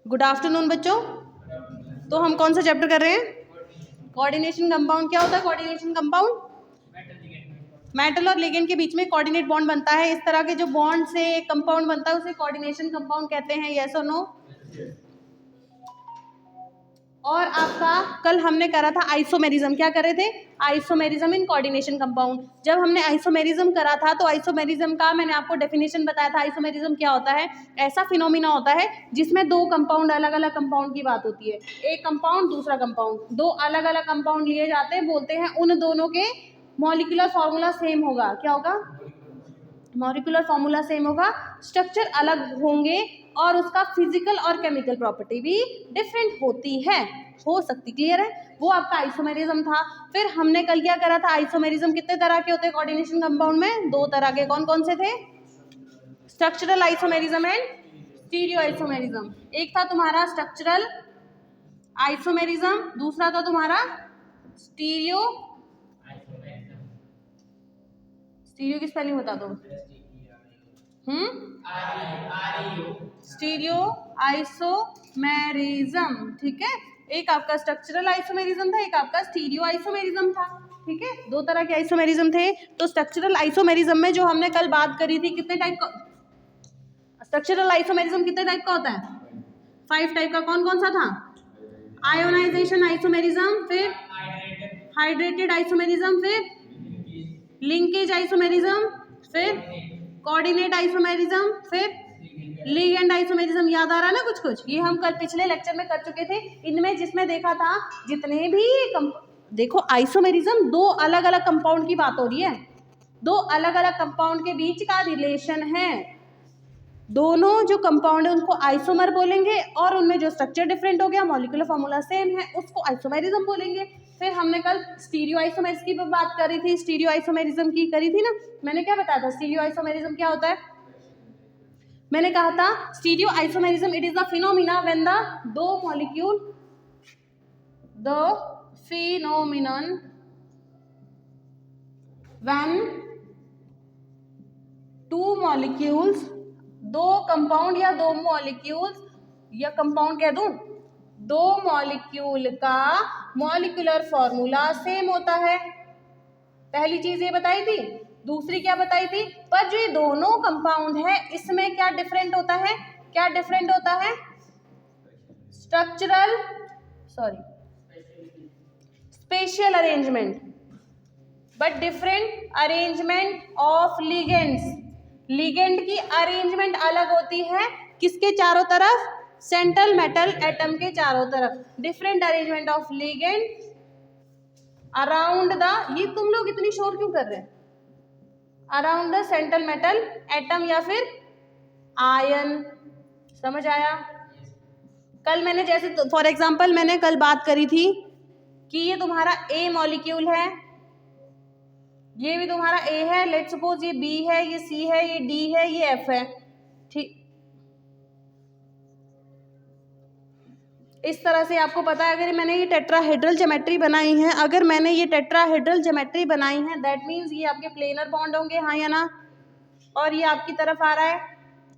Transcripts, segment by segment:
Good afternoon बच्चों। तो हम कौन सा चैप्टर कर रहे हैं? Coordination compound. क्या होता है कोऑर्डिनेशन कंपाउंड? मेटल और लिगेंड के बीच में कोऑर्डिनेट बॉन्ड बनता है। इस तरह के जो बॉन्ड से कंपाउंड बनता है उसे कोऑर्डिनेशन कंपाउंड कहते हैं। यस और नो? और आपका कल हमने करा था आइसोमेरिज्म। क्या कर रहे थे? Isomerism in coordination compound. जब हमने आइसोमेरिज्म करा था तो आइसोमेरिज्म का मैंने आपको डेफिनेशन बताया था। आइसोमेरिज्म क्या होता है? ऐसा फिनोमिना होता है जिसमें दो कंपाउंड, अलग अलग कंपाउंड की बात होती है। एक कंपाउंड दूसरा कंपाउंड, दो अलग अलग कंपाउंड लिए जाते हैं, बोलते हैं उन दोनों के मॉलिक्यूलर फॉर्मूला सेम होगा। क्या होगा? मॉलिक्यूलर फॉर्मूला सेम होगा, स्ट्रक्चर अलग होंगे और उसका फिजिकल और केमिकल प्रॉपर्टी भी डिफरेंट होती है, हो सकती। क्लियर है? वो आपका आइसोमेरिज्म था। फिर हमने कल क्या करा था? आइसोमेरिज्म कितने तरह के होते हैं कोऑर्डिनेशन कंपाउंड में? दो तरह के। कौन कौन से थे? Structural isomerism and stereo isomerism. एक था तुम्हारा स्ट्रक्चरल आइसोमेरिज्म, दूसरा था तुम्हारा स्टीरियो। स्टीरियो की स्पेलिंग बता दो। Stereo isomerism. ठीक है, एक आपका स्ट्रक्चरल आइसोमेरिज्म था, एक आपका स्टीरियो आइसोमेरिज्म था। ठीक है, दो तरह के आइसोमेरिज्म थे। तो स्ट्रक्चरल आइसोमेरिज्म में जो हमने कल बात करी थी, कितने टाइप का स्ट्रक्चरल आइसोमेरिज्म कितने टाइप का होता है? 5 टाइप का। कौन कौन सा था? आयोनाइजेशन आइसोमेरिज्म, फिर हाइड्रेटेड आइसोमेरिज्म, फिर लिंकेज आइसोमेरिज्म, फिर कोऑर्डिनेट आइसोमेरिज्म, फिर लिगेंड आइसोमेरिज्म। याद आ रहा है ना कुछ कुछ? ये हम कल पिछले लेक्चर में कर चुके थे। इनमें जिसमें देखा था जितने भी देखो आइसोमेरिज्म दो अलग अलग कंपाउंड की बात हो रही है, दो अलग अलग कंपाउंड के बीच का रिलेशन है। दोनों जो कंपाउंड है उनको आइसोमर बोलेंगे और उनमें जो स्ट्रक्चर डिफरेंट हो गया, मॉलिक्यूलर फॉर्मूला सेम है, उसको आइसोमेरिज्म बोलेंगे। फिर हमने कल स्टीरियो आइसोमेरिज्म की बात करी थी, स्टीरियो आइसोमेरिज्म की करी थी ना। मैंने क्या बताया था स्टीरियो आइसोमेरिज्म क्या होता है? मैंने कहा था stereo isomerism it is the phenomena when the दो molecule the phenomenon when two molecules, दो कंपाउंड या दो मॉलिक्यूल्स, या कंपाउंड कह दूं, दो मॉलिक्यूल का मॉलिक्यूलर फॉर्मूला सेम होता है। पहली चीज ये बताई थी। दूसरी क्या बताई थी? पर जो ये दोनों कंपाउंड है इसमें क्या डिफरेंट होता है? क्या डिफरेंट होता है? Structural spatial arrangement, but different arrangement of ligands. Ligand की अरेंजमेंट अलग होती है, किसके चारों तरफ? सेंट्रल मेटल एटम के चारों तरफ। Different arrangement of ligand around the, ये तुम लोग इतनी शोर क्यों कर रहे हैं? Around the central metal atom या फिर आयन। समझ आया? कल मैंने जैसे फॉर एग्जांपल मैंने कल बात करी थी कि ये तुम्हारा ए मॉलिक्यूल है, ये भी तुम्हारा ए है, लेट सपोज ये बी है, ये सी है, ये डी है, ये एफ है। ठीक, इस तरह से आपको पता है अगर मैंने ये टेट्राहेड्रल ज्योमेट्री बनाई है, अगर मैंने ये टेट्राहेड्रल ज्योमेट्री बनाई है दैट मीन्स ये आपके प्लेनर बॉन्ड होंगे, हाँ या ना? और ये आपकी तरफ आ रहा है,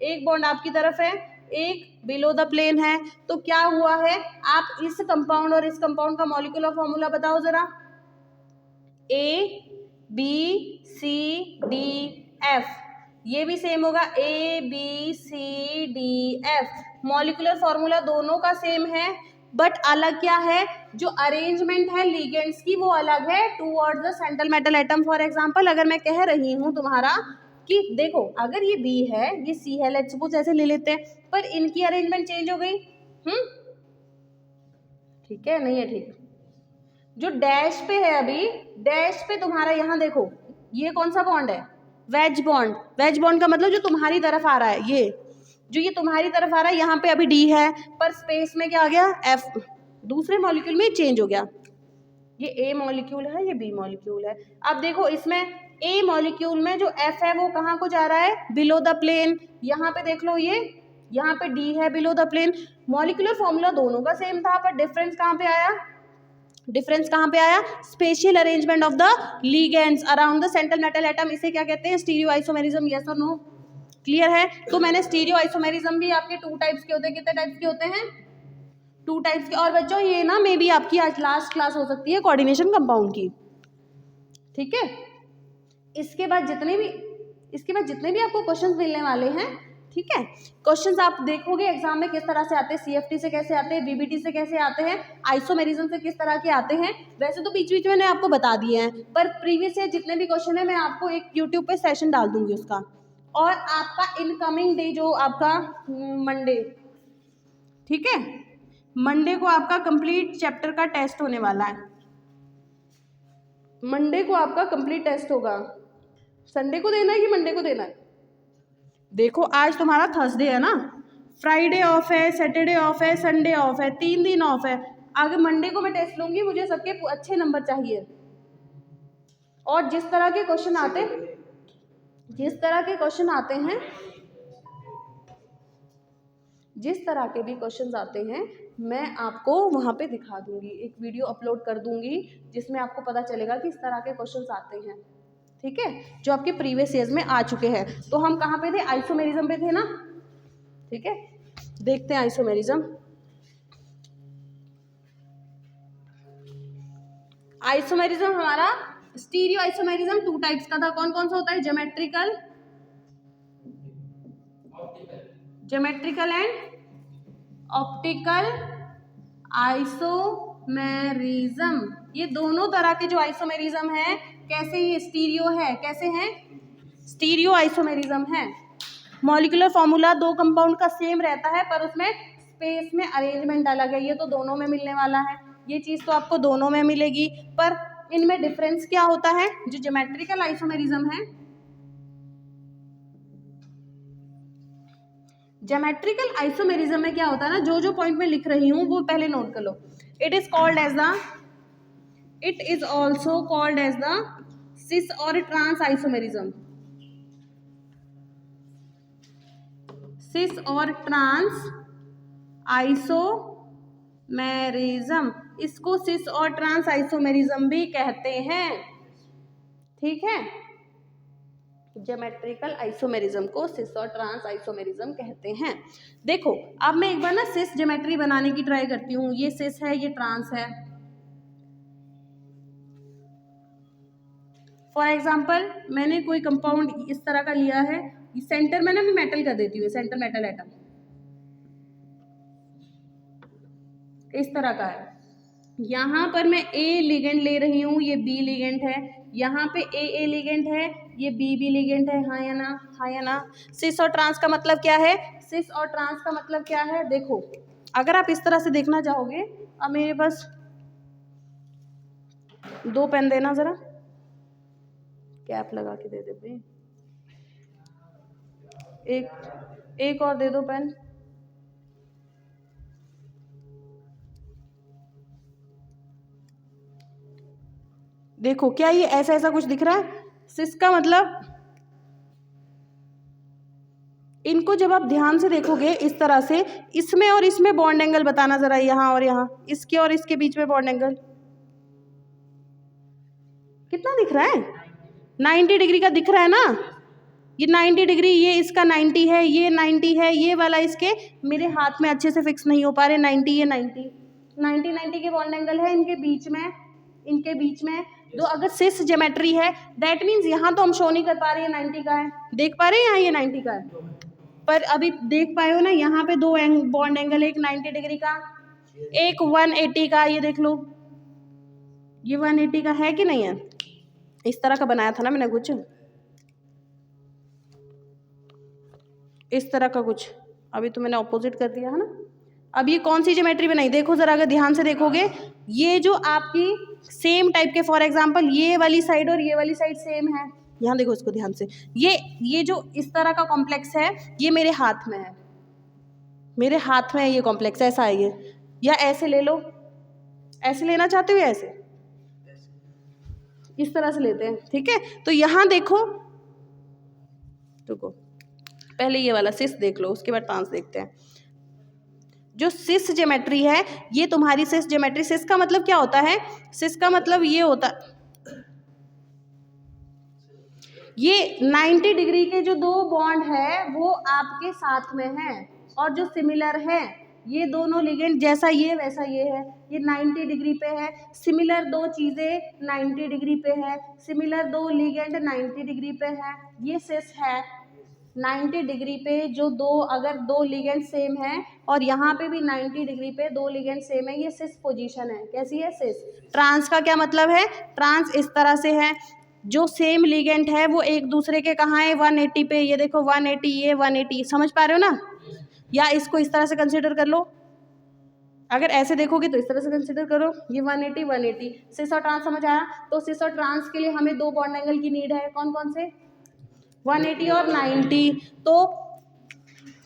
एक बॉन्ड आपकी तरफ है, एक बिलो द प्लेन है। तो क्या हुआ है? आप इस कंपाउंड और इस कंपाउंड का मॉलिक्यूलर फॉर्मूला बताओ जरा। A B C D F, ये भी सेम होगा, A B C D F. Molecular formula दोनों का सेम है, बट अलग क्या है? जो अरेंजमेंट है लिगेंड्स की वो अलग है towards the central metal atom. For example अगर मैं कह रही हूँ तुम्हारा कि देखो अगर ये बी है, ये सी है, लेट्स सपोज ऐसे ले लेते हैं, पर इनकी अरेंजमेंट चेंज हो गई। ठीक है? नहीं है? ठीक। जो डैश पे है अभी, डैश पे तुम्हारा यहाँ देखो, ये कौन सा बॉन्ड है? Veg bond. वेज बॉन्ड का मतलब जो तुम्हारी तरफ आ रहा है, ये जो ये तुम्हारी तरफ आ रहा है, यहाँ पे अभी डी है, पर स्पेस में क्या आ गया? एफ, दूसरे मॉलिक्यूल में चेंज हो गया। ये ए मॉलिक्यूल है, ये बी मॉलिक्यूल है। अब देखो इसमें ए मॉलिक्यूल में जो एफ है वो कहाँ को जा रहा है? Below the plane. यहाँ पे देख लो, ये यहाँ पे डी है below the plane. Molecular formula दोनों का सेम था, पर डिफरेंस कहाँ पे आया? डिफरेंस कहाँ पे आया? Spatial arrangement of the ligands around the central metal atom. इसे क्या कहते हैं? Stereo isomerism. यस और नो? क्लियर है? तो मैंने स्टीरियो आइसोमेरिज्म भी आपके 2 टाइप्स के होते हैं। कितने टाइप्स के होते हैं? 2 टाइप्स के। और बच्चों ये ना मे बी आपकी आज लास्ट क्लास हो सकती है कोऑर्डिनेशन कंपाउंड की, ठीक है? इसके बाद जितने भी आपको क्वेश्चंस मिलने वाले हैं, ठीक है, क्वेश्चंस आप देखोगे एग्जाम में किस तरह से आते हैं, सीएफटी से कैसे आते हैं, बीबीटी से कैसे आते हैं, आइसोमेरिज्म से किस तरह के आते हैं। वैसे तो बीच बीच में मैंने आपको बता दिए हैं, पर प्रीवियस ईयर जितने भी क्वेश्चन है मैं आपको एक यूट्यूब पे सेशन डाल दूंगी उसका। और आपका इनकमिंग डे जो आपका मंडे, ठीक है, मंडे को आपका कंप्लीट चैप्टर का टेस्ट होने वाला है। मंडे को आपका कंप्लीट टेस्ट होगा। संडे को देना है कि मंडे को देना है? देखो आज तुम्हारा थर्सडे है ना, फ्राइडे ऑफ है, सैटरडे ऑफ है, संडे ऑफ है, 3 दिन ऑफ है। आगे मंडे को मैं टेस्ट लूंगी, मुझे सबके अच्छे नंबर चाहिए। और जिस तरह के क्वेश्चन आते हैं जिस तरह के भी क्वेश्चन आते हैं मैं आपको वहाँ पे दिखा दूंगी, एक वीडियो अपलोड कर दूंगी जिसमें आपको पता चलेगा कि इस तरह के क्वेश्चंस आते हैं, ठीक है, जो आपके प्रीवियस ईयर्स में आ चुके हैं। तो हम कहाँ पे थे? आइसोमेरिज्म पे थे ना, ठीक है। देखते हैं आइसोमेरिज्म। आइसोमेरिज्म हमारा स्टीरियो आइसोमेरिज्म 2 टाइप्स का था। कौन कौन सा होता है? Geometrical and optical isomerism. ये दोनों तरह के जो आइसोमेरिज्म है, कैसे ये स्टीरियो है, कैसे हैं? स्टीरियो आइसोमेरिज्म है। मॉलिक्यूलर फॉर्मूला 2 कंपाउंड का सेम रहता है पर उसमें स्पेस में अरेंजमेंट अलग है। ये तो दोनों में मिलने वाला है, ये चीज़ तो आपको दोनों में मिलेगी, पर इनमें डिफरेंस क्या होता है? जो ज्योमेट्रिकल आइसोमेरिज्म है, ज्योमेट्रिकल आइसोमेरिज्म में क्या होता है ना, जो पॉइंट में लिख रही हूँ वो पहले नोट कर लो। It is also called as the cis और ट्रांस आइसोमेरिज्म। सिस और ट्रांस आइसोमेरिज्म, इसको सिस और ट्रांस आइसोमेरिज्म भी कहते हैं, ठीक है। ज्योमेट्रिकल आइसोमेरिज्म को सिस और ट्रांस आइसोमेरिज्म कहते हैं। देखो अब मैं एक बार ना सिस ज्योमेट्री बनाने की ट्राई करती हूँ। ये सिस है, ये ट्रांस है। फॉर एग्जाम्पल मैंने कोई कंपाउंड इस तरह का लिया है, सेंटर में ना मैं मेटल कर देती हूँ, सेंटर मेटल एटम इस तरह का है। यहाँ पर मैं ए लिगेंड ले रही हूँ, ये बी लिगेंड है। यहाँ पे ए लिगेंड है, ये बी लिगेंड है। हाँ या ना? हाँ या ना? सिस और ट्रांस का मतलब क्या है? सिस और ट्रांस का मतलब क्या है? देखो अगर आप इस तरह से देखना चाहोगे, अब मेरे पास 2 पेन देना, जरा कैप लगा के दे दे भाई, एक और दे दो पेन। देखो क्या ये ऐसा कुछ दिख रहा है? सिस का मतलब, इनको जब आप ध्यान से देखोगे इस तरह से, इसमें और इसमें बॉन्ड एंगल बताना जरा, यहाँ और यहाँ, इसके और इसके बीच में बॉन्ड एंगल कितना दिख रहा है? 90 डिग्री का दिख रहा है ना। ये 90 डिग्री, ये इसका 90 है, ये 90 है, ये वाला इसके मेरे हाथ में अच्छे से फिक्स नहीं हो पा रहे। 90 ये 90 के बॉन्ड एंगल है इनके बीच में। तो अगर सिस ज्योमेट्री है दैट मीन्स यहाँ तो हम शो नहीं कर पा रहे हैं 90 का है, देख पा रहे हैं यहाँ ये 90 का है, पर अभी देख पाए हो ना यहाँ पे 2 बॉन्ड एंगल, एक 90 डिग्री का, एक 180 का। ये देख लो, ये 180 का है कि नहीं है? इस तरह का बनाया था ना मैंने कुछ इस तरह का कुछ, अभी तो मैंने ऑपोजिट कर दिया है ना। अब ये कौन सी ज्योमेट्री बनाई? देखो जरा, अगर ध्यान से देखोगे, ये जो आपकी सेम टाइप के, फॉर एग्जांपल ये वाली साइड और ये वाली साइड सेम है। यहाँ देखो इसको ध्यान से, ये जो इस तरह का कॉम्प्लेक्स है ये मेरे हाथ में है, मेरे हाथ में है ये कॉम्प्लेक्स, ऐसा है ये। या ऐसे ले लो, ऐसे लेना चाहते हो, ऐसे इस तरह से लेते हैं, ठीक है। तो यहाँ देखो, रुको पहले ये वाला सिस देख लो, उसके बाद ट्रांस देखते हैं। जो सिस ज्योमेट्री है ये तुम्हारी सिस ज्योमेट्री, सिस का मतलब क्या होता है? सिस का मतलब ये होता, ये 90 डिग्री के जो दो बॉन्ड है वो आपके साथ में हैं और जो सिमिलर है, ये दोनों लिगेंड जैसा ये वैसा ये है, ये 90 डिग्री पे है। सिमिलर दो चीज़ें 90 डिग्री पे है, सिमिलर दो लिगेंड 90 डिग्री पे है। ये सिस है 90 डिग्री पे, जो दो अगर दो लिगेंड सेम है और यहाँ पे भी 90 डिग्री पे दो लिगेंड सेम है, ये सिस पोजीशन है। कैसी है? सिस। ट्रांस का क्या मतलब है? ट्रांस इस तरह से है, जो सेम लिगेंड है वो एक दूसरे के कहाँ है? 180 पे। ये देखो 180, ये 180, समझ पा रहे हो ना? या इसको इस तरह से कंसिडर कर लो, अगर ऐसे देखोगे तो इस तरह से कंसिडर करो, ये 180 180। सिस और ट्रांस समझ आया? तो सिस और ट्रांस के लिए हमें दो बॉन्ड एंगल की नीड है। कौन कौन से? 180 और 90। तो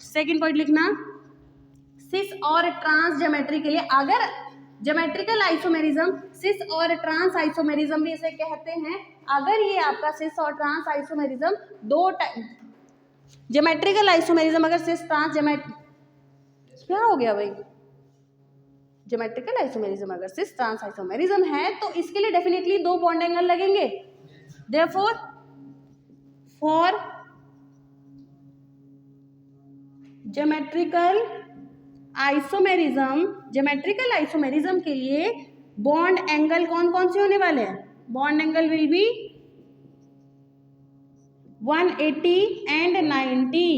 सेकंड पॉइंट लिखना, सिस और ट्रांस ज्योमेट्री के लिए, अगर ज्योमेट्रिकल आइसोमेरिज्म, सिस और ट्रांस आइसोमेरिज्म भी इसे कहते हैं, अगर ये आपका सिस और ट्रांस आइसोमेरिज्म दो ज्योमेट्रिकल आइसोमेरिज्म, अगर सिस ट्रांस क्या हो गया भाई? ज्योमेट्रिकल आइसोमेरिज्म अगर सिस ट्रांस आइसोमेरिज्म है तो इसके लिए डेफिनेटली दो बॉन्ड एंगल लगेंगे। देयरफॉर फॉर ज्योमेट्रिकल आइसोमेरिज्म के लिए बॉन्ड एंगल कौन कौन से होने वाले हैं? Bond angle will be 180 and 90।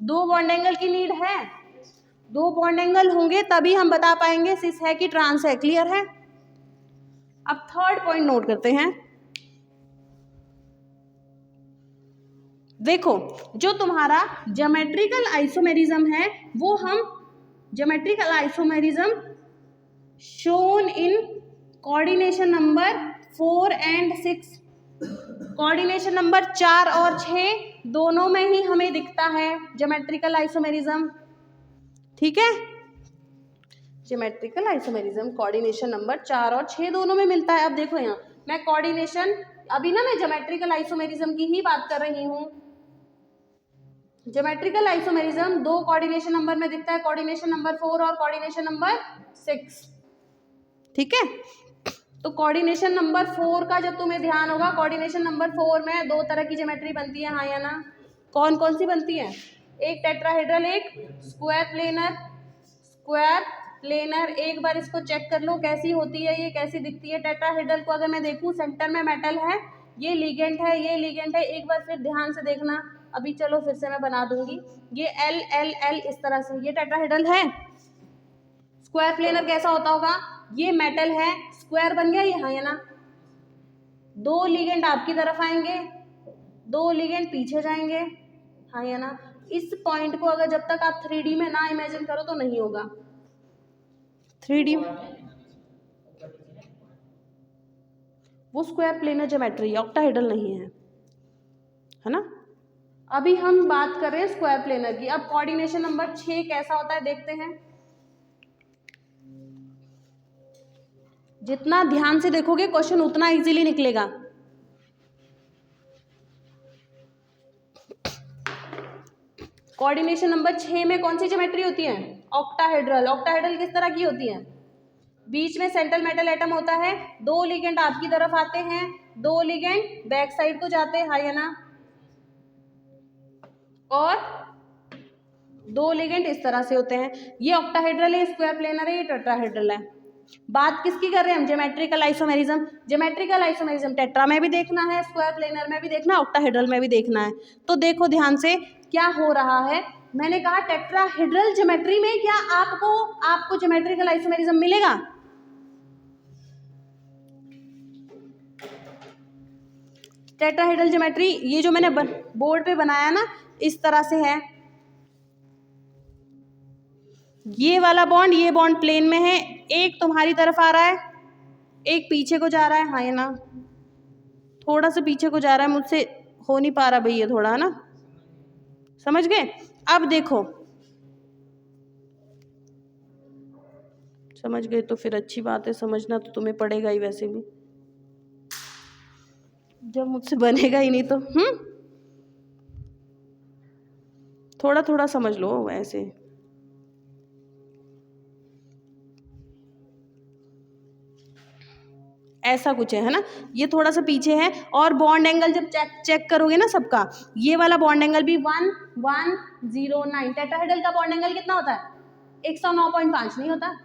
दो बॉन्ड एंगल की नीड है, दो बॉन्ड एंगल होंगे तभी हम बता पाएंगे सिस है कि ट्रांस है। क्लियर है? अब थर्ड पॉइंट नोट करते हैं। देखो, जो तुम्हारा ज्योमेट्रिकल आइसोमेरिज्म है वो हम geometrical isomerism shown in coordination number 4 and 6, coordination number 4 और 6 दोनों में ही हमें दिखता है ज्योमेट्रिकल आइसोमेरिज्म। ठीक है? ज्योमेट्रिकल आइसोमेरिज्म कोऑर्डिनेशन नंबर 4 और 6 दोनों में मिलता है। अब देखो यहाँ मैं कोऑर्डिनेशन, अभी ना मैं ज्योमेट्रिकल आइसोमेरिज्म की ही बात कर रही हूँ। ज्योमेट्रिकल आइसोमेरिज्म दो कोऑर्डिनेशन नंबर में दिखता है, कोऑर्डिनेशन नंबर 4 और कोऑर्डिनेशन नंबर 6। ठीक है? तो कोऑर्डिनेशन नंबर 4 का जब तुम्हें ध्यान होगा, कोऑर्डिनेशन नंबर 4 में दो तरह की ज्योमेट्री बनती है, हाँ या ना? कौन कौन सी बनती है? एक टेट्राहेड्रल, एक स्क्वायर प्लेनर। स्क्वायर प्लेनर, एक बार इसको चेक कर लो कैसी होती है, ये कैसी दिखती है। टेट्राहेड्रल को अगर मैं देखूं, सेंटर में मेटल है, ये लिगेंड है, ये लिगेंड है। एक बार फिर ध्यान से देखना, अभी चलो फिर से मैं बना दूंगी। ये एल एल एल इस तरह से, ये टेट्राहेड्रल है। स्क्वायर प्लेनर कैसा होता होगा? ये मेटल है, स्क्वायर बन गया, ये हाँ या ना? दो लिगेंड आपकी तरफ आएंगे, दो लिगेंड पीछे जाएंगे, हाँ या ना? इस पॉइंट को अगर जब तक आप 3D में ना इमेजिन करो तो नहीं होगा। 3D वो स्क्वायर प्लेनर ज्योमेट्री, ऑक्टाहेड्रल नहीं है ना? अभी हम बात कर रहे हैं स्क्वायर प्लेनर की। अब कोऑर्डिनेशन नंबर 6 कैसा होता है देखते हैं। जितना ध्यान से देखोगे क्वेश्चन उतना इजीली निकलेगा। कोऑर्डिनेशन नंबर 6 में कौन सी ज्योमेट्री होती है? ऑक्टाहेड्रल। ऑक्टाहेड्रल किस तरह की होती है? बीच में सेंट्रल मेटल एटम होता है, दो लिगेंड आपकी तरफ आते हैं, दो लिगेंड बैक साइड को जाते हैं, हाँ या ना? और दो लिगेंड इस तरह से होते हैं। ये ऑक्टाहेड्रल है, स्क्वायर प्लेनर है, ये टेट्राहेड्रल है। बात किसकी कर रहे हैं हम? Geometrical isomerism. Geometrical isomerism tetra में भी देखना है, स्क्वायर प्लेनर में भी देखना है, ऑक्टाहेड्रल में भी देखना है। तो देखो ध्यान से क्या हो रहा है। मैंने कहा टेट्राहेड्रल ज्योमेट्री में क्या आपको ज्योमेट्रिकल आइसोमेरिज्म मिलेगा? टेट्राहेड्रल ज्योमेट्री, ये जो मैंने बोर्ड पे बनाया ना, इस तरह से है। ये वाला बॉन्ड, ये बॉन्ड प्लेन में है, एक तुम्हारी तरफ आ रहा है, एक पीछे को जा रहा है, हाँ या ना? थोड़ा सा पीछे को जा रहा है, मुझसे हो नहीं पा रहा भैया थोड़ा, है ना? समझ गए? अब देखो, समझ गए तो फिर अच्छी बात है, समझना तो तुम्हें पड़ेगा ही वैसे भी, जब मुझसे बनेगा ही नहीं तो। थोड़ा थोड़ा समझ लो ऐसे। ऐसा कुछ है ना, ये थोड़ा सा पीछे है। और बॉन्ड एंगल जब चेक करोगे ना सबका, ये वाला बॉन्ड एंगल भी 1109। टेट्राहेड्रल का बॉन्ड एंगल कितना होता है? 109.5 नहीं होता।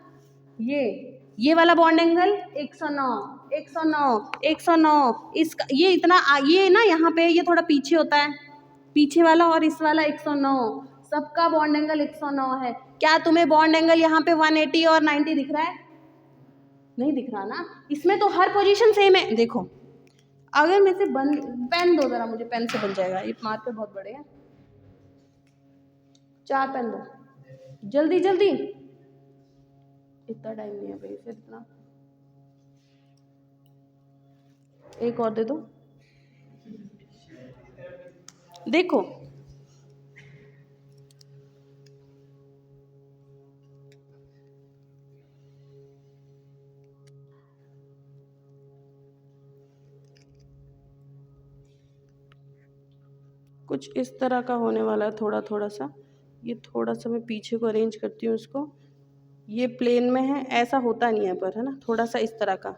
ये वाला बॉन्ड एंगल 109 इसका, ये इतना ये ना यहाँ पे ये थोड़ा पीछे होता है, पीछे वाला, और इस वाला 109। सबका बॉन्ड एंगल 109 है। क्या तुम्हें बॉन्ड एंगल यहाँ पे 180 और 90 दिख रहा है? नहीं दिख रहा ना। इसमें तो हर पोजीशन सेम है। देखो अगर मैं से पेन दो जरा, मुझे पेन से बन जाएगा, ये मार्कर बहुत बड़े हैं। 4 पेन दो जल्दी जल्दी, इतना टाइम नहीं है भाई, फिर इतना। एक और दे दो। देखो कुछ इस तरह का होने वाला है, थोड़ा थोड़ा सा। ये थोड़ा सा मैं पीछे को अरेंज करती हूँ इसको। ये प्लेन में है, ऐसा होता नहीं है पर, है ना, थोड़ा सा इस तरह का।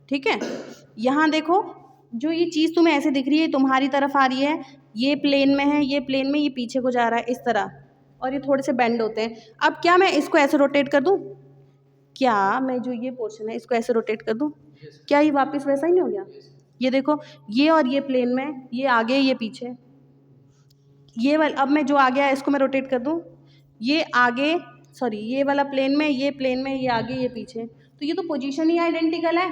ठीक है, यहाँ देखो जो ये चीज़ तुम्हें ऐसे दिख रही है तुम्हारी तरफ आ रही है, ये प्लेन में है, ये प्लेन में, ये पीछे को जा रहा है इस तरह, और ये थोड़े से बेंड होते हैं। अब क्या मैं इसको ऐसे रोटेट कर दूँ? क्या मैं जो ये पोर्शन है इसको ऐसे रोटेट कर दूँ? क्या ये वापस वैसा ही नहीं हो गया? ये देखो, ये और ये प्लेन में, ये आगे ये पीछे, ये वाला, अब मैं जो आ गया इसको मैं रोटेट कर दूँ, ये आगे, सॉरी ये वाला प्लेन में, ये प्लेन में, ये आगे ये पीछे, तो ये तो पोजीशन ही आइडेंटिकल है,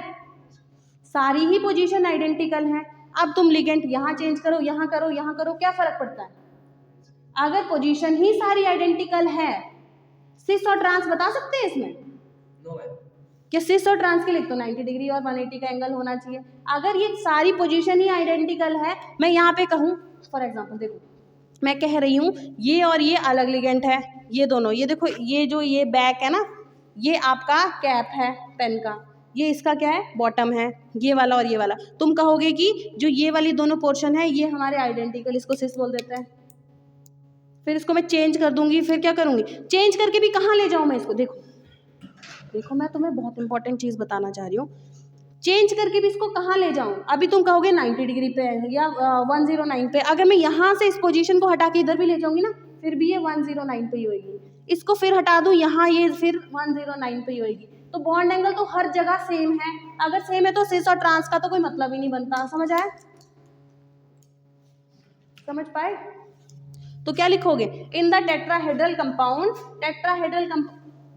सारी ही पोजीशन आइडेंटिकल है। अब तुम लिगेंड यहाँ चेंज करो, यहाँ करो, यहाँ करो, क्या फर्क पड़ता है? अगर पोजीशन ही सारी आइडेंटिकल है, सिस और ट्रांस बता सकते हैं इसमें? कि सिस और ट्रांस के लिए तो 90 डिग्री और 180 का एंगल होना चाहिए। अगर ये सारी पोजीशन ही आइडेंटिकल है, मैं यहाँ पे कहूँ फॉर एग्जाम्पल, देखो मैं कह रही हूँ ये और ये अलग लिगेंड है, ये दोनों, ये देखो ये जो ये बैक है ना, ये आपका कैप है पेन का, ये इसका क्या है? बॉटम है, ये वाला और ये वाला। तुम कहोगे कि जो ये वाली दोनों पोर्शन है ये हमारे आइडेंटिकल, इसको सिस बोल देते हैं। फिर इसको मैं चेंज कर दूंगी, फिर क्या करूंगी? चेंज करके भी कहाँ ले जाऊँ मैं इसको? देखो देखो मैं तुम्हें बहुत इंपॉर्टेंट चीज़ बताना चाह रही हूँ। चेंज करके भी इसको कहाँ ले जाऊँ? अभी तुम कहोगे 90 डिग्री पे या 109 पे, अगर मैं यहाँ से इस पोजीशन को हटा के इधर भी ले जाऊँगी ना, फिर भी ये 109 पे ही होगी। इसको फिर हटा दूँ यहाँ, ये फिर 109 पे ही होगी। तो बॉन्ड एंगल तो हर जगह सेम है। अगर सेम है तो सिस और ट्रांस का तो कोई मतलब ही नहीं बनता। समझ आया? समझ पाए? तो क्या लिखोगे? In the tetrahedral compound,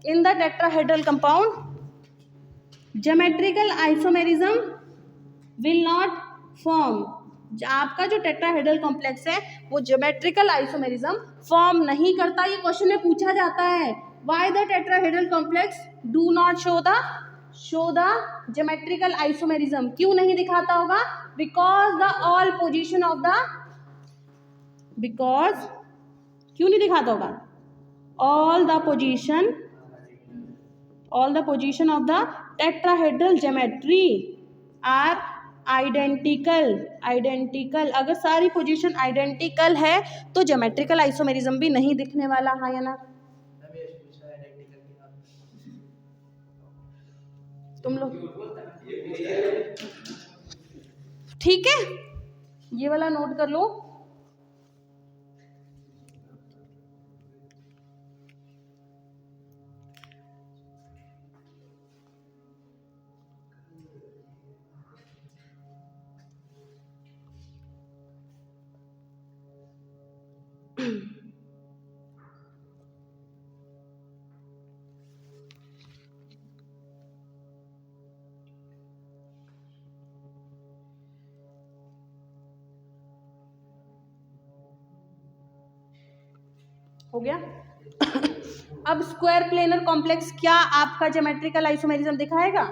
in the tetrahedral compound geometrical isomerism will not form. आपका जो टेट्राहेड्रल कॉम्प्लेक्स है वो ज्योमेट्रिकल आइसोमेरिज्म फॉर्म नहीं करता। ये क्वेश्चन में पूछा जाता है, why the tetrahedral complex do not show the geometrical isomerism. क्यों नहीं दिखाता होगा? Because the all position of the, because क्यों नहीं दिखाता होगा? All the position of the tetrahedral geometry are identical. अगर सारी पोजीशन आइडेंटिकल है तो ज्योमेट्रिकल आइसोमेरिज्म भी नहीं दिखने वाला। हाँ या ना? तुम लोग ठीक है, ये वाला नोट कर लो। हो गया? अब स्क्वायर प्लेनर कॉम्प्लेक्स क्या आपका ज्योमेट्रिकल आइसोमेरिज्म दिखाएगा?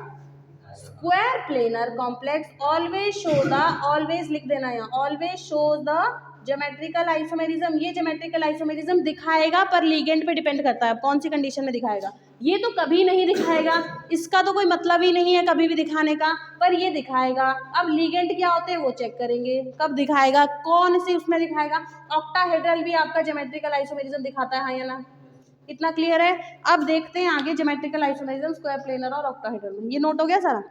Square planar complex always show the, always लिख देना यहाँ, always show the geometrical isomerism. ये ज्योमेट्रिकल आइसोमेरिज्म दिखाएगा, पर लिगेंड पे डिपेंड करता है कौन सी कंडीशन में दिखाएगा। ये तो कभी नहीं दिखाएगा, इसका तो कोई मतलब ही नहीं है कभी भी दिखाने का, पर ये दिखाएगा। अब लिगेंड क्या होते हैं वो चेक करेंगे, कब दिखाएगा, कौन सी उसमें दिखाएगा। ऑक्टाहेड्रल भी आपका ज्योमेट्रिकल आइसोमेरिज्म दिखाता है, हाँ या ना? इतना क्लियर है? अब देखते हैं आगे ज्योमेट्रिकल आइसोमेरिज्म स्क्वायर प्लेनर और ऑक्टाहेड्रल में। ये नोट हो गया सारा?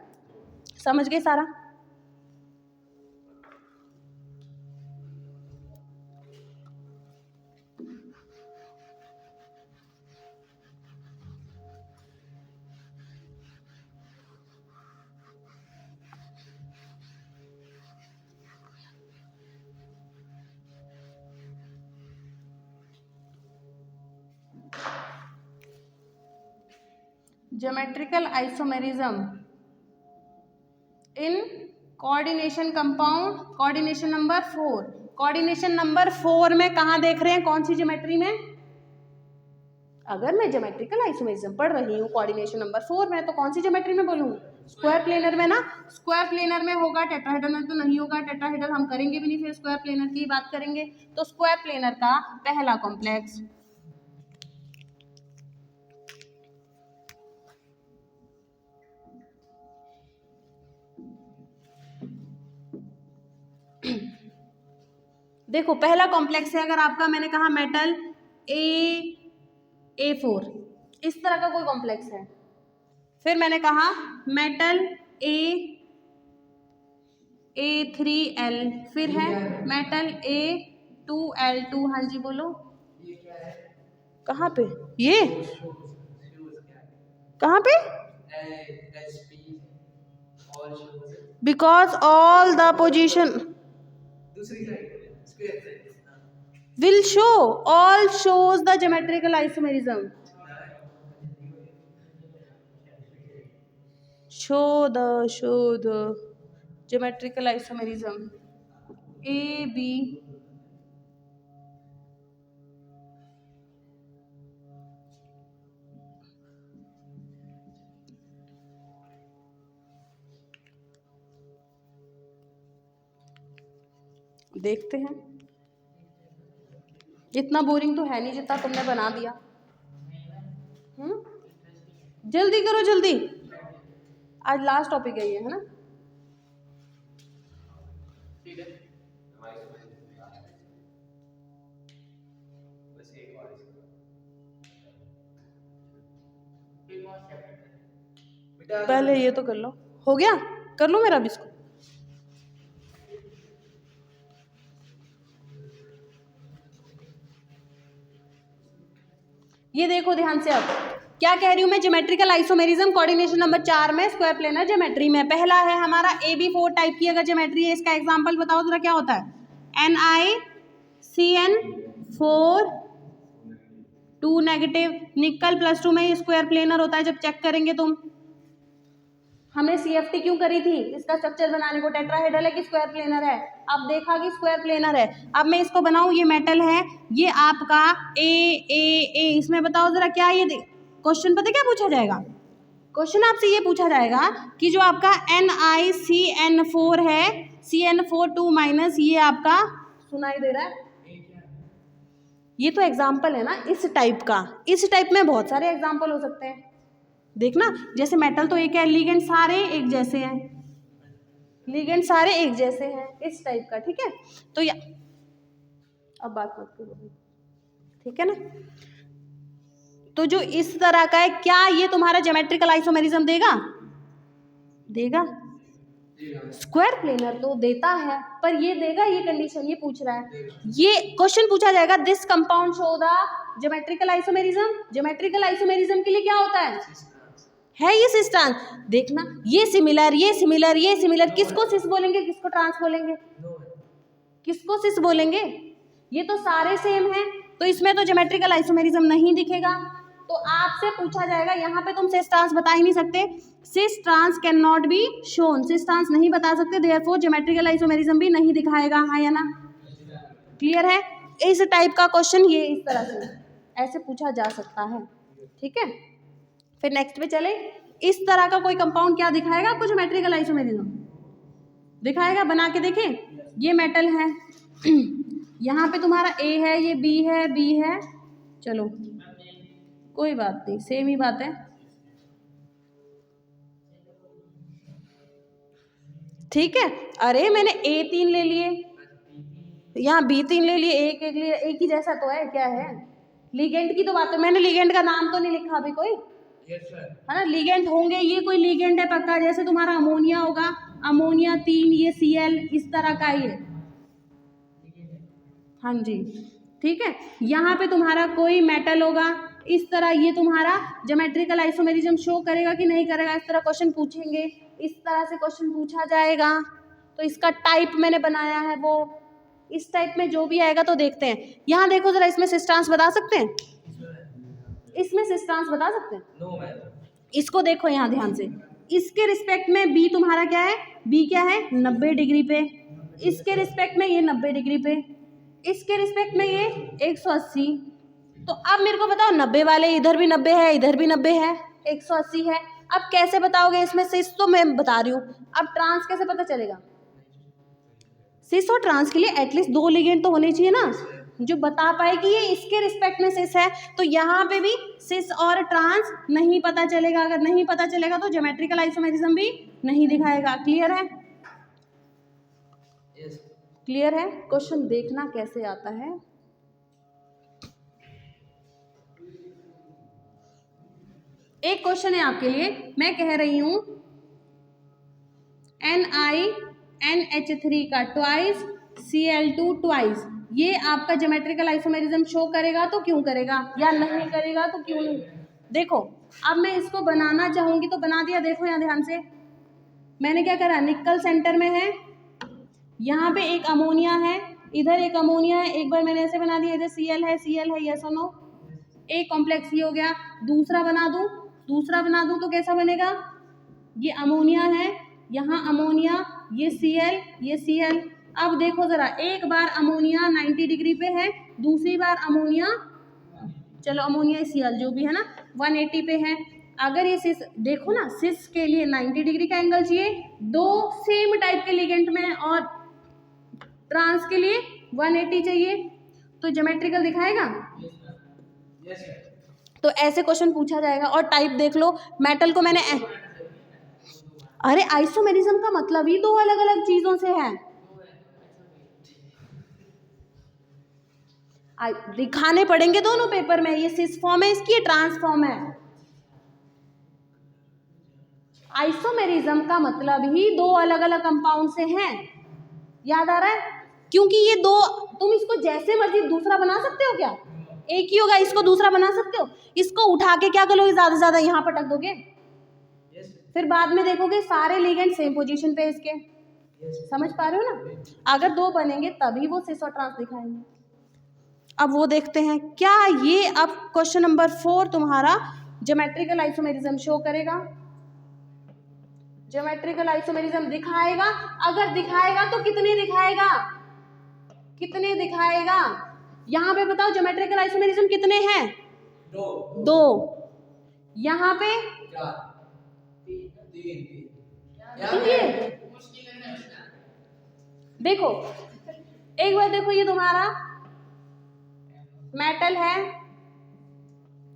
समझ गए सारा? Geometrical isomerism in coordination compound, coordination number 4। Coordination number 4 में कहाँ देख रहे हैं, कौन सी ज्योमेट्री में? अगर मैं ज्योमेट्रिकल आइसोमेरिज्म पढ़ रही हूँ कोऑर्डिनेशन नंबर 4 में, तो कौन सी ज्योमेट्री में बोलूँ? स्क्वायर प्लेनर में ना। स्क्वायर प्लेनर में होगा, टेट्राहेड्रल में तो नहीं होगा। टेट्राहेड्रल हम करेंगे भी नहीं, फिर स्क्वायर प्लेनर की बात करेंगे। तो स्क्वायर प्लेनर का पहला कॉम्प्लेक्स देखो, पहला कॉम्प्लेक्स है अगर आपका, मैंने कहा मेटल A4, इस तरह का कोई कॉम्प्लेक्स है। फिर मैंने कहा मेटल A3L, फिर है मेटल A2L2। हाँ जी बोलो। ये क्या है? कहाँ पे? ये कहाँ पे? बिकॉज ऑल द पोजिशन दूसरी side will show, all shows the geometrical isomerism. show the geometrical isomerism AB देखते हैं। इतना बोरिंग तो है नहीं जितना तुमने बना दिया। जल्दी करो जल्दी, आज लास्ट टॉपिक है ये, है ना? पहले ये तो कर लो। हो गया? कर लो मेरा भी इसको। ये देखो ध्यान से, अब क्या कह रही हूँ मैं? ज्योमेट्रिकल आइसोमेरिज्म कोऑर्डिनेशन नंबर 4 में स्क्वायर प्लेनर ज्योमेट्री में पहला है हमारा AB4 टाइप की अगर ज्योमेट्री है। इसका एग्जांपल बताओ जरा, क्या होता है? NiCN4 2 नेगेटिव, निकल +2 में स्क्वायर प्लेनर होता है। जब चेक करेंगे तुम, हमने CFT क्यों करी थी इसका स्ट्रक्चर बनाने को? टेट्राहेड्रल है कि स्क्वायर प्लेनर है? अब देखा कि स्क्वायर प्लेनर है। अब मैं इसको बनाऊं, ये मेटल है, ये आपका A। इसमें बताओ जरा क्या ये क्वेश्चन पता क्या पूछा जाएगा? क्वेश्चन आपसे ये पूछा जाएगा कि जो आपका NiCN4 है, CN4 2- ये आपका सुनाई दे रहा है? ये तो एग्जाम्पल है ना इस टाइप का। इस टाइप में बहुत सारे एग्जाम्पल हो सकते हैं। देखना, जैसे मेटल तो एक है, लिगेंड सारे एक जैसे हैं, लिगेंड सारे एक जैसे हैं, इस टाइप का। ठीक है, तो या अब बात मत करो, ठीक है ना? तो जो इस तरह का है, क्या ये तुम्हारा ज्योमेट्रिकल आइसोमेरिज्म देगा? देगा? स्क्वायर प्लेनर तो देता है, पर ये देगा? ये कंडीशन ये पूछ रहा है, ये क्वेश्चन पूछा जाएगा, this compound show the geometrical isomerism. Geometrical isomerism के लिए क्या होता है ये सिस्टांस। देखना, ये सिमिलर, ये सिमिलर, ये सिमिलर, किसको सिस बोलेंगे, किसको ट्रांस बोलेंगे, किसको सिस बोलेंगे? ये तो सारे सेम हैं, तो इसमें तो ज्योमेट्रिकल आइसोमेरिज्म नहीं दिखेगा। तो आपसे पूछा जाएगा, यहाँ पे तुम सिस ट्रांस बता ही नहीं सकते, cis trans can not be shown, cis trans नहीं बता सकते, देयरफॉर ज्योमेट्रिकल आइसोमेरिज्म भी नहीं दिखाएगा। हाँ या ना? क्लियर है? इस टाइप का क्वेश्चन ये इस तरह से ऐसे पूछा जा सकता है। ठीक है, फिर नेक्स्ट पे चले। इस तरह का कोई कंपाउंड क्या दिखाएगा आपको ज्योमेट्रिकल आइसोमेरिज्म? दिखाएगा? बना के देखें। ये मेटल है, यहाँ पे तुम्हारा A है, ये B है, B है, चलो कोई बात नहीं, सेम ही बात है। ठीक है, अरे मैंने A3 ले लिए, यहाँ B3 ले लिए, एक ही जैसा तो है, क्या है? लिगेंड की तो बात है, मैंने लिगेंड का नाम तो नहीं लिखा अभी कोई, यस सर। है ना, लिगेंड होंगे, ये कोई लिगेंड है पक्का, जैसे तुम्हारा अमोनिया होगा, अमोनिया 3, ये Cl इस तरह का ही है। हाँ जी, ठीक है। यहाँ पे तुम्हारा कोई मेटल होगा इस तरह, ये तुम्हारा ज्योमेट्रिकल आइसोमेरिज्म शो करेगा कि नहीं करेगा, इस तरह क्वेश्चन पूछेंगे, इस तरह से क्वेश्चन पूछा जाएगा। तो इसका टाइप मैंने बनाया है, वो इस टाइप में जो भी आएगा तो देखते हैं। यहाँ देखो जरा, इसमें सिस्टांस बता सकते हैं, इसमें सिस्टांस बता सकते हैं? No ma'am. इसको देखो यहाँ ध्यान से, इसके रिस्पेक्ट में बी तुम्हारा क्या है, बी क्या है 90 डिग्री पे, इसके रिस्पेक्ट में ये 90 डिग्री पे, इसके रिस्पेक्ट में ये 180। तो अब मेरे को बताओ 90 वाले, इधर भी 90 है, इधर भी 90 है, 180 है। अब कैसे बताओगे इसमें सिस, तो मैं बता रही हूँ। अब ट्रांस कैसे पता चलेगा? सिस और ट्रांस के लिए एटलीस्ट 2 लिगेंड तो होने चाहिए ना, जो बता पाए कि ये इसके रिस्पेक्ट में सिस है। तो यहाँ पे भी सिस और ट्रांस नहीं पता चलेगा। अगर नहीं पता चलेगा तो ज्योमेट्रिकल आइसोमेरिज्म भी नहीं दिखाएगा। क्लियर है? यस। क्लियर है? क्वेश्चन देखना कैसे आता है। एक क्वेश्चन है आपके लिए, मैं कह रही हूं NiNH3 का ट्वाइस, Cl2 ट्वाइस, ये आपका ज्योमेट्रिकल आइसोमेरिज्म शो करेगा तो क्यों करेगा, या नहीं करेगा तो क्यों नहीं? देखो अब मैं इसको बनाना चाहूंगी तो बना दिया। देखो यहाँ ध्यान से, मैंने क्या करा, निकल सेंटर में है, यहाँ पे एक अमोनिया है, इधर एक अमोनिया है, एक बार मैंने ऐसे बना दिया, इधर Cl है, यस और नो। एक कॉम्प्लेक्स ये हो गया। दूसरा बना दूं तो कैसा बनेगा, ये अमोनिया है, यहाँ अमोनिया, ये Cl। अब देखो जरा, एक बार अमोनिया 90 डिग्री पे है, दूसरी बार अमोनिया, चलो अमोनिया Cl जो भी है ना 180 पे है। अगर ये सिस, देखो ना, सिस के लिए 90 डिग्री का एंगल चाहिए, 2 सेम टाइप के लिगेंड में, और ट्रांस के लिए 180 चाहिए, तो ज्योमेट्रिकल दिखाएगा। Yes sir. तो ऐसे क्वेश्चन पूछा जाएगा। और टाइप देख लो, मेटल को मैंने अरे आइसोमेरिज्म का मतलब ही 2 अलग अलग चीजों से है। दिखाने पड़ेंगे दोनों पेपर में, ये सिस फॉर्म है इसकी, ये ट्रांस फॉर्म है। आइसोमेरिज्म का मतलब ही 2 अलग अलग कंपाउंड से है। याद आ रहा है? क्योंकि ये 2, तुम इसको जैसे मर्जी दूसरा बना सकते हो क्या? एक ही होगा, इसको दूसरा बना सकते हो। इसको उठा के क्या करोगे, ज्यादा से ज्यादा यहाँ पटक दोगे, फिर बाद में देखोगे सारे लिगेंड सेम पोजीशन पे इसके। समझ पा रहे हो ना? अगर 2 बनेंगे तभी वो सिस और ट्रांस दिखाएंगे। अब वो देखते हैं क्या ये। अब क्वेश्चन नंबर 4 तुम्हारा ज्योमेट्रिकल आइसोमेरिज्म शो करेगा, ज्योमेट्रिकल आइसोमेरिज्म दिखाएगा। अगर दिखाएगा तो कितने दिखाएगा, कितने दिखाएगा? यहाँ पे बताओ ज्योमेट्रिकल आइसोमेरिज्म कितने हैं? 2। यहाँ पे 3। देखो एक बार देखो, ये तुम्हारा मेटल है,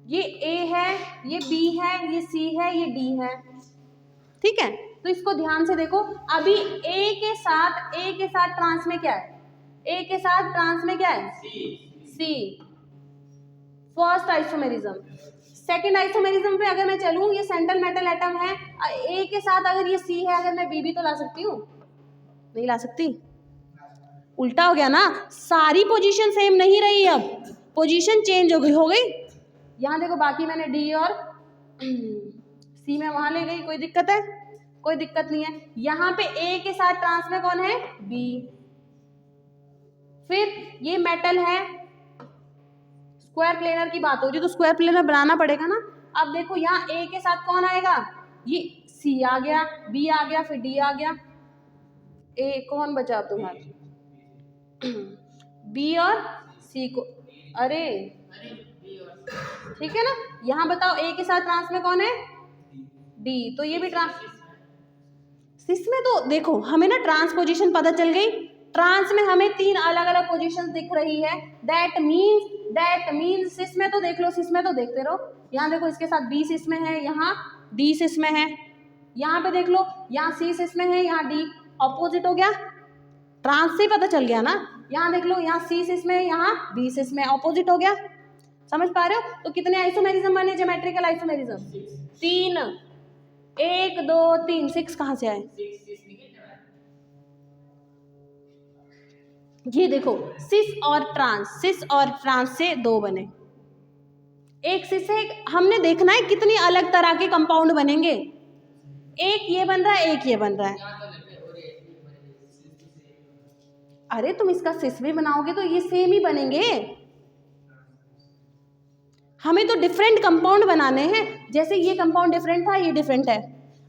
ये A है, ये B है, ये C है, ये D है। ठीक है, तो इसको ध्यान से देखो। अभी A के साथ ट्रांस में क्या है, A के साथ ट्रांस में क्या है, C। First isomerism. Second isomerism पे अगर मैं चलूं, ये सेंट्रल मेटल एटम है, A के साथ अगर ये C है, अगर मैं B भी तो ला सकती हूँ, नहीं ला सकती? उल्टा हो गया ना, सारी पोजीशन सेम नहीं रही, अब पोजीशन चेंज हो गई। यहाँ देखो, बाकी मैंने D और C में वहां ले गई, कोई दिक्कत है? कोई दिक्कत नहीं है। यहाँ पे A के साथ ट्रांस में कौन है, B। फिर ये मेटल है, स्क्वायर प्लेनर की बात हो रही, तो स्क्वायर प्लेनर बनाना पड़ेगा ना। अब देखो यहाँ A के साथ कौन आएगा, ये C आ गया, B आ गया, फिर D आ गया, A कौन बचा तुम्हारा, B और C को, अरे ठीक है ना। यहाँ बताओ A के साथ ट्रांस में कौन है, D, तो ये भी ट्रांस। इसमें तो देखो हमें ना ट्रांस पोजीशन पता चल गई, ट्रांस में हमें 3 अलग अलग पोजीशन दिख रही है। दैट मीन्स सिस में तो देख लो, सिस में तो देखते रहो। यहाँ देखो, इसके साथ B सिस में है, यहाँ D सिस में है। यहाँ पे देख लो, यहाँ C सिस में है, यहाँ D। ऑपोजिट हो गया, ट्रांस से पता चल गया ना। यहाँ देख लो, यहाँ C सिस में है, यहाँ B सिस में, ऑपोजिट हो गया। समझ पा रहे हो? तो कितने आइसोमेरिज्म बने ज्योमेट्रिकल आइसोमेरिज्म? 3, 1 2 3, 6 कहाँ से आए? ये देखो सिस और ट्रांस से 2 बने। एक सिस है, हमने देखना है कितनी अलग तरह के कंपाउंड बनेंगे। एक ये बन रहा है, एक ये बन रहा है। अरे तुम इसका सिस भी बनाओगे तो ये सेम ही बनेंगे। हमें तो डिफरेंट कंपाउंड बनाने हैं। जैसे ये कंपाउंड डिफरेंट था, ये डिफरेंट है,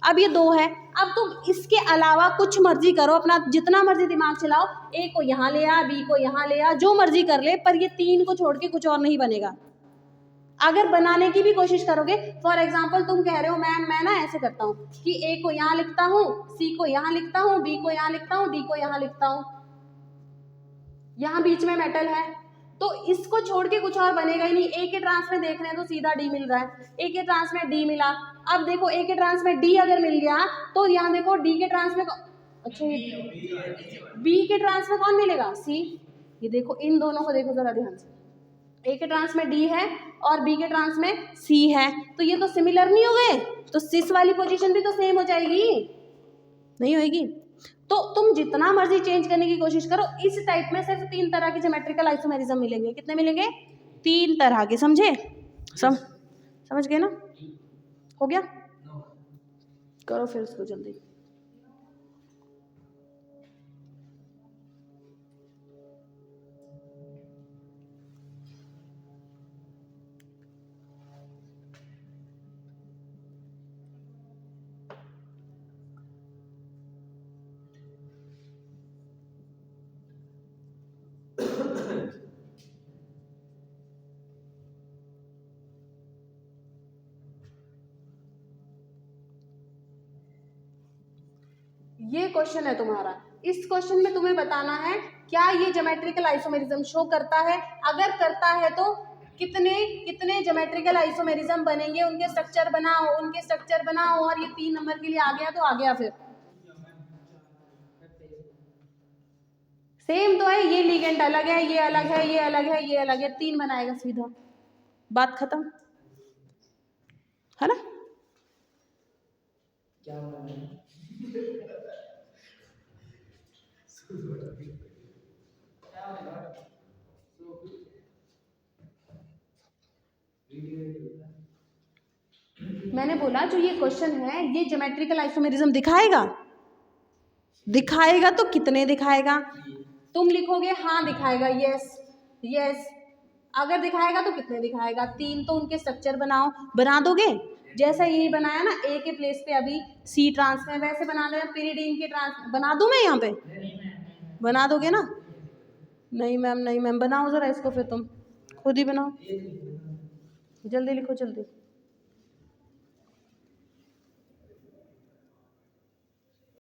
अब ये 2 है। अब तुम इसके अलावा कुछ मर्जी करो, अपना जितना मर्जी दिमाग चलाओ, ए को यहाँ ले आ, बी को यहाँ ले आ, जो मर्जी कर ले, पर ये 3 को छोड़ के कुछ और नहीं बनेगा। अगर बनाने की भी कोशिश करोगे, फॉर एग्जाम्पल तुम कह रहे हो मैम मैं ना ऐसे करता हूँ कि ए को यहाँ लिखता हूँ, सी को यहाँ लिखता हूँ, बी को यहाँ लिखता हूँ, डी को यहाँ लिखता हूँ, यहाँ बीच में मेटल है, तो इसको छोड़ के कुछ और बनेगा ही नहीं। ए के ट्रांस में देख रहे हैं तो सीधा डी मिल रहा है, ए के ट्रांस में डी मिला। अब देखो ए के ट्रांस में डी अगर मिल गया तो यहाँ देखो डी के ट्रांस में अच्छा बी के ट्रांस में कौन मिलेगा? सी। ये देखो इन दोनों को देखो जरा ध्यान से, ए के ट्रांस में डी है और बी के ट्रांस में सी है, तो ये तो सिमिलर नहीं हो गए, तो सिस वाली पोजीशन भी तो सेम हो जाएगी, नहीं होएगी। तो तुम जितना मर्जी चेंज करने की कोशिश करो, इस टाइप में सिर्फ 3 तरह के ज्योमेट्रिकल आइसोमेरिज्म मिलेंगे। कितने मिलेंगे? 3 तरह के, समझे? समझ गए ना? हो गया? करो फिर उसको जल्दी। ये क्वेश्चन है तुम्हारा। इस क्वेश्चन में तुम्हें बताना है क्या ये ज्योमेट्रिकल आइसोमेरिज्म शो करता है, अगर करता है तो कितने कितने ज्योमेट्रिकल आइसोमेरिज्म बनेंगे, उनके स्ट्रक्चर बनाओ, और ये 3 नंबर के लिए आ गया तो आ गया। फिर सेम तो है, ये लिगेंड अलग है, ये अलग है, ये अलग है, ये अलग है, 3 बनाएगा, सीधा बात खत्म, है ना? क्या मैंने बोला जो ये क्वेश्चन है ये ज्योमेट्रिकल आइसोमेरिज्म दिखाएगा तो कितने दिखाएगा? तुम लिखोगे हाँ दिखाएगा, यस। अगर दिखाएगा तो कितने दिखाएगा? 3। तो उनके स्ट्रक्चर बना दोगे, जैसा यही बनाया ना ए के प्लेस पे अभी सी ट्रांस में, वैसे बना देना पिरिडीन के ट्रांस। बना दूं मैं यहाँ पे? बना दोगे ना? नहीं मैम बनाओ जरा इसको, फिर तुम खुद ही बनाओ, जल्दी लिखो जल्दी।